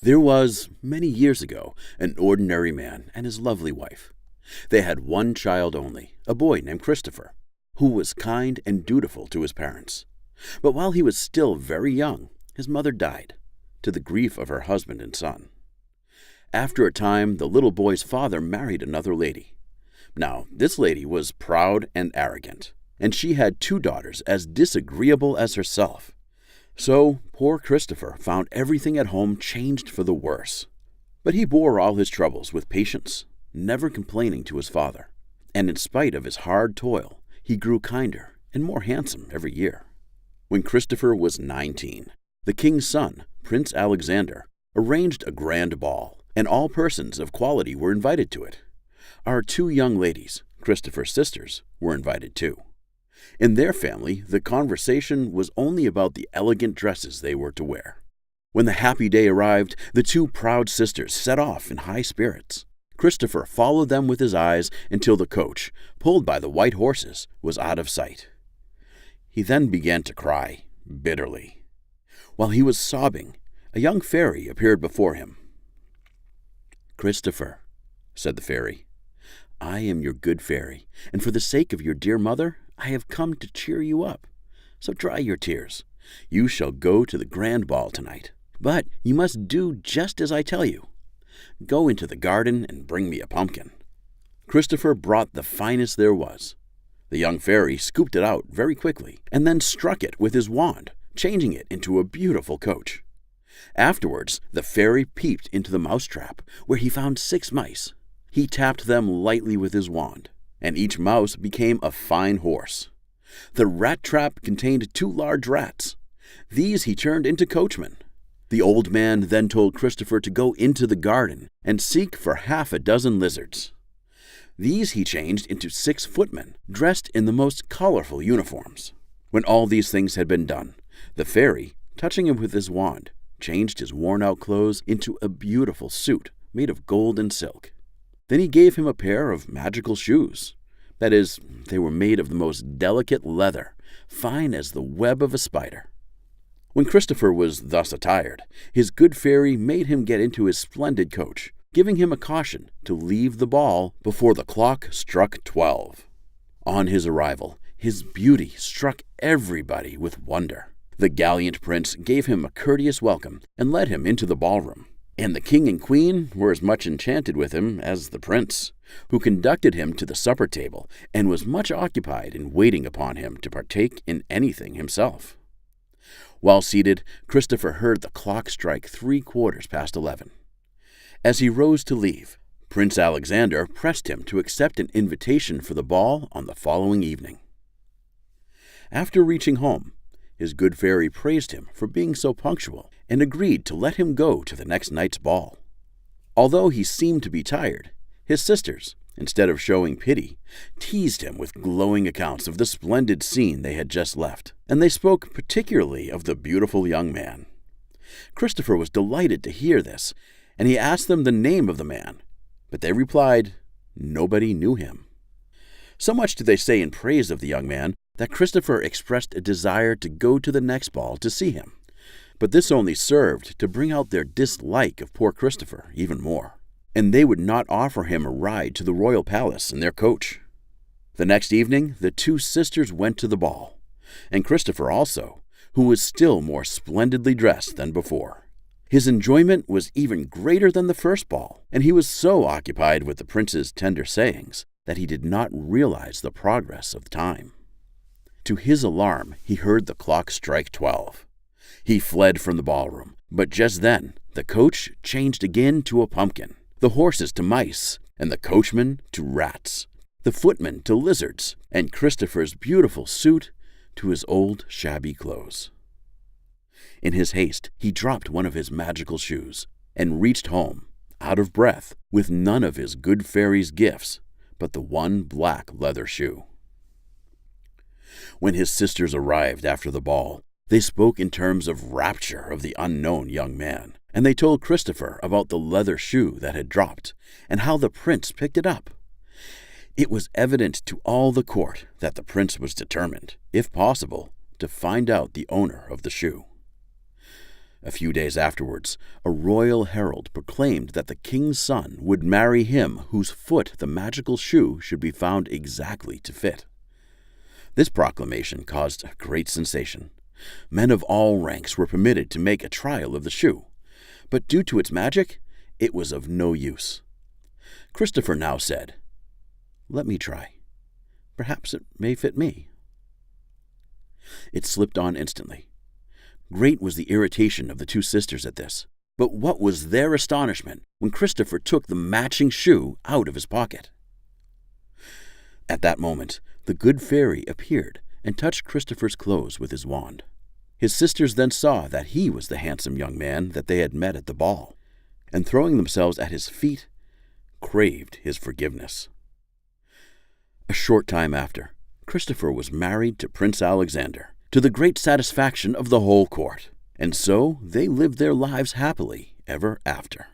There was, many years ago, an ordinary man and his lovely wife. They had one child only, a boy named Christopher, who was kind and dutiful to his parents. But while he was still very young, his mother died, to the grief of her husband and son. After a time, the little boy's father married another lady. Now, this lady was proud and arrogant, and she had two daughters as disagreeable as herself. So poor Christopher found everything at home changed for the worse. But he bore all his troubles with patience, never complaining to his father. And in spite of his hard toil, he grew kinder and more handsome every year. When Christopher was 19, the king's son, Prince Alexander, arranged a grand ball, and all persons of quality were invited to it. Our two young ladies, Christopher's sisters, were invited too. In their family, the conversation was only about the elegant dresses they were to wear. When the happy day arrived, the two proud sisters set off in high spirits. Christopher followed them with his eyes until the coach, pulled by the white horses, was out of sight. He then began to cry, bitterly. While he was sobbing, a young fairy appeared before him. "Christopher," said the fairy, "I am your good fairy, and for the sake of your dear mother, I have come to cheer you up. So dry your tears. You shall go to the grand ball tonight. But you must do just as I tell you. Go into the garden and bring me a pumpkin." Christopher brought the finest there was. The young fairy scooped it out very quickly and then struck it with his wand, changing it into a beautiful coach. Afterwards, the fairy peeped into the mousetrap, where he found 6 mice. He tapped them lightly with his wand, and each mouse became a fine horse. The rat trap contained 2 large rats. These he turned into coachmen. The old man then told Christopher to go into the garden and seek for 6 lizards. These he changed into 6 footmen, dressed in the most colorful uniforms. When all these things had been done, the fairy, touching him with his wand, changed his worn-out clothes into a beautiful suit made of gold and silk. Then he gave him a pair of magical shoes. That is, they were made of the most delicate leather, fine as the web of a spider. When Christopher was thus attired, his good fairy made him get into his splendid coach, giving him a caution to leave the ball before the clock struck 12. On his arrival, his beauty struck everybody with wonder. The gallant prince gave him a courteous welcome and led him into the ballroom. And the king and queen were as much enchanted with him as the prince, who conducted him to the supper table and was much occupied in waiting upon him to partake in anything himself. While seated, Christopher heard the clock strike 11:15. As he rose to leave, Prince Alexander pressed him to accept an invitation for the ball on the following evening. After reaching home, his good fairy praised him for being so punctual and agreed to let him go to the next night's ball. Although he seemed to be tired, his sisters, instead of showing pity, teased him with glowing accounts of the splendid scene they had just left, and they spoke particularly of the beautiful young man. Christopher was delighted to hear this, and he asked them the name of the man, but they replied nobody knew him. So much did they say in praise of the young man that Christopher expressed a desire to go to the next ball to see him. But this only served to bring out their dislike of poor Christopher even more, and they would not offer him a ride to the royal palace in their coach. The next evening, the 2 sisters went to the ball, and Christopher also, who was still more splendidly dressed than before. His enjoyment was even greater than the first ball, and he was so occupied with the prince's tender sayings that he did not realize the progress of time. To his alarm, he heard the clock strike 12. He fled from the ballroom, but just then the coach changed again to a pumpkin, the horses to mice, and the coachman to rats, the footmen to lizards, and Christopher's beautiful suit to his old shabby clothes. In his haste, he dropped one of his magical shoes and reached home, out of breath, with none of his good fairy's gifts but the one black leather shoe. When his sisters arrived after the ball, they spoke in terms of rapture of the unknown young man, and they told Christopher about the leather shoe that had dropped and how the prince picked it up. It was evident to all the court that the prince was determined, if possible, to find out the owner of the shoe. A few days afterwards, a royal herald proclaimed that the king's son would marry him whose foot the magical shoe should be found exactly to fit. This proclamation caused a great sensation. Men of all ranks were permitted to make a trial of the shoe, but due to its magic, it was of no use. Christopher now said, "Let me try. Perhaps it may fit me." It slipped on instantly. Great was the irritation of the two sisters at this, but what was their astonishment when Christopher took the matching shoe out of his pocket. At that moment, the good fairy appeared and touched Christopher's clothes with his wand. His sisters then saw that he was the handsome young man that they had met at the ball, and throwing themselves at his feet, craved his forgiveness. A short time after, Christopher was married to Prince Alexander, to the great satisfaction of the whole court, and so they lived their lives happily ever after.